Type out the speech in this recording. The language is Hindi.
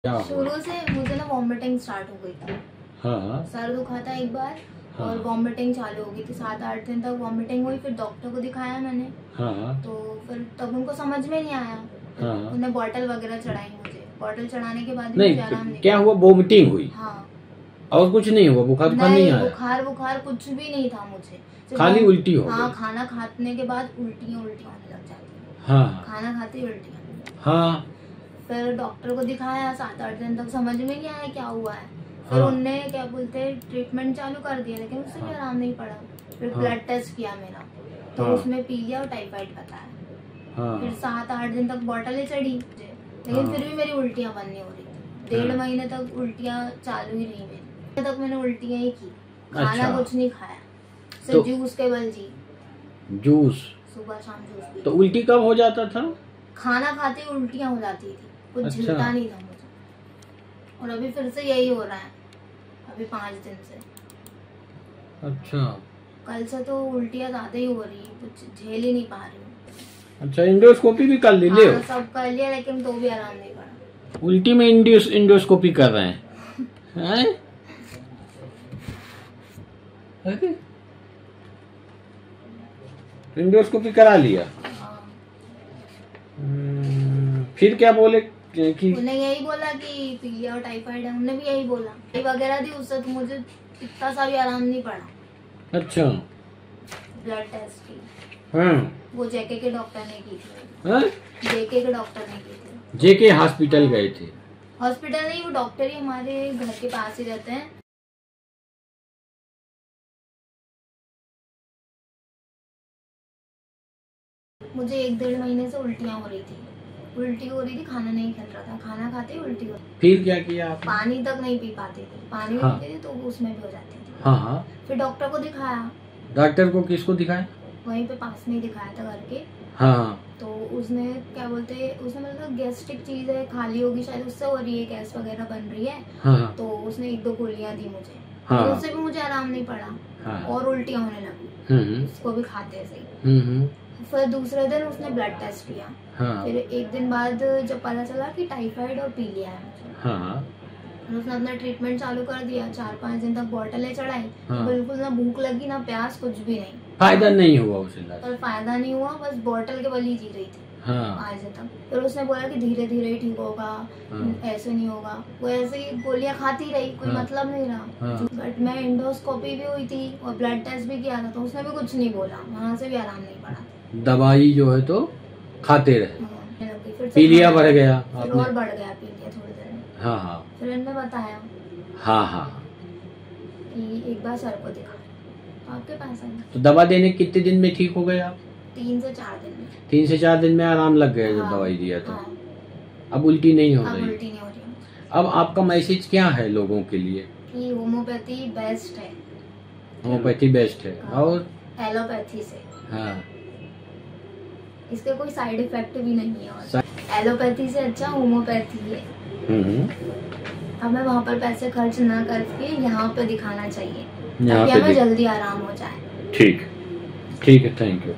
शुरू से मुझे ना वॉमिटिंग स्टार्ट हो गई थी। हाँ। सर दुखा था एक बार। हाँ। और वॉमिटिंग चालू हो गई थी, 7-8 दिन तक वॉमिटिंग हुई। फिर डॉक्टर को दिखाया मैंने। हाँ। तो फिर तब उनको समझ में नहीं आया। हाँ। उन्हें बॉटल वगैरह चढ़ाई मुझे। बॉटल चढ़ाने के बाद नहीं, आराम नहीं। क्या हुआ? वॉमिटिंग हुई? हाँ। और कुछ नहीं हुआ? बुखार नहीं आया? बुखार कुछ भी नहीं था मुझे, खाली उल्टी हो गई? हाँ, खाना खाने के बाद उल्टियाँ होने लग जाती। हाँ। खाना खाते उल्टियाँ। हाँ। फिर डॉक्टर को दिखाया, 7-8 दिन तक समझ में नहीं आया क्या हुआ है। फिर उनने क्या बोलते हैं ट्रीटमेंट चालू कर दिया, लेकिन उससे भी आराम नहीं पड़ा। फिर ब्लड टेस्ट किया मेरा, तो उसमें पीलिया और टाइफाइड बताया। फिर 7-8 दिन तक बॉटलें चढ़ी, लेकिन फिर भी मेरी उल्टियाँ बंद नहीं हो रही थी। 1.5 महीने तक उल्टियाँ चालू ही रही मेरी। तक मैंने उल्टियाँ ही की, खाना कुछ नहीं खाया, सिर्फ जूस के बल जी। जूस सुबह शाम जूस। तो उल्टी कब हो जाता था? खाना खाते ही उल्टियाँ हो जाती थी, कुछ झेलता नहीं था मुझे। और अभी फिर से यही हो रहा है, अभी 5 दिन से। अच्छा। कल से तो उल्टियाँ ज्यादा ही हो रही है, कुछ झेल ही नहीं पा रही हूँ। अच्छा, इंडोस्कोपी भी कर ले? हाँ, सब कर लिया, लेकिन तो भी आराम नहीं पड़ा। उल्टी में इंडोस्कोपी कर रहे हैं? इंडोस्कोपी करा लिया? फिर क्या बोले कि? उन्हें यही बोला कि पीलिया और टाइफाइड है। उन्हें भी यही बोला, दवाई वगैरह दी, उससे तो मुझे इतना सा भी आराम नहीं पड़ा। अच्छा। ब्लड टेस्ट की? हाँ। वो जेके के डॉक्टर ने की थी। हाँ? जेके के डॉक्टर ने की थी। जेके हॉस्पिटल गए थे? हॉस्पिटल नहीं, वो डॉक्टर ही हमारे घर के पास ही रहते हैं। मुझे 1-1.5 महीने से उल्टियाँ हो रही थी। उल्टी हो रही थी, खाना नहीं खा रहा था, खाना खाते ही उल्टी हो रही। फिर क्या किया आपने? पानी तक नहीं पी पाती थी, पानी पीती थी तो उसमें भी हो जाती थी। हाँ। फिर डॉक्टर को दिखाया। डॉक्टर को किसको दिखाया? वहीं पे पास में ही दिखाया था घर के। हाँ। तो उसने क्या बोलते हैं, उसने मतलब गैस्ट्रिक चीज है, खाली होगी शायद, उससे हो रही है, गैस वगैरह बन रही है। हाँ। तो उसने 1-2 गोलियां दी मुझे। हाँ। तो उससे भी मुझे आराम नहीं पड़ा। हाँ। और उल्टियाँ होने लगी, उसको भी खाते सही। फिर दूसरे दिन उसने ब्लड टेस्ट किया। हाँ। फिर 1 दिन बाद जब पता चला कि टाइफाइड और पीलिया है मुझे। हाँ। उसने अपना ट्रीटमेंट चालू कर दिया। 4-5 दिन तक बॉटलें चढ़ाई। हाँ। बिल्कुल ना भूख लगी ना प्यास, कुछ भी नहीं। फायदा नहीं हुआ उसे? और फायदा नहीं हुआ, बस बॉटल के बल ही जी रही थी। हाँ। 5 दिन तक। फिर उसने बोला कि धीरे धीरे ही ठीक होगा। हाँ। ऐसे नहीं होगा। वो ऐसे ही गोलियां खाती रही, कोई मतलब नहीं रहा। हाँ। बट मैं इंडोस्कोपी भी हुई थी और ब्लड टेस्ट भी किया था, तो उसने भी कुछ नहीं बोला, वहाँ से भी आराम नहीं पड़ा। दवाई जो है तो खाते रहे। पीलिया बढ़ गया? और बढ़ गया पीलिया थोड़ी देर में। हाँ। फिर इन्होंने बताया हाँ कि एक बार सर को दिखा, आपके पास आए। तो दवा देने कितने दिन में ठीक हो गए आप? 3 से 4 दिन में। 3 से 4 दिन में आराम लग गया जब दवाई दिया तो? हाँ। अब उल्टी नहीं हो रही? उल्टी नहीं हो रही। अब आपका मैसेज क्या है लोगों के लिए? कि होम्योपैथी बेस्ट है। होम्योपैथी बेस्ट है। हाँ। और एलोपैथी से? हाँ। इसके कोई साइड इफेक्ट भी नहीं है। और एलोपैथी से अच्छा होम्योपैथी है। हमें वहाँ पर पैसे खर्च ना करके यहाँ पे दिखाना चाहिए, ताकि हमें जल्दी आराम हो जाए। ठीक है, थैंक यू।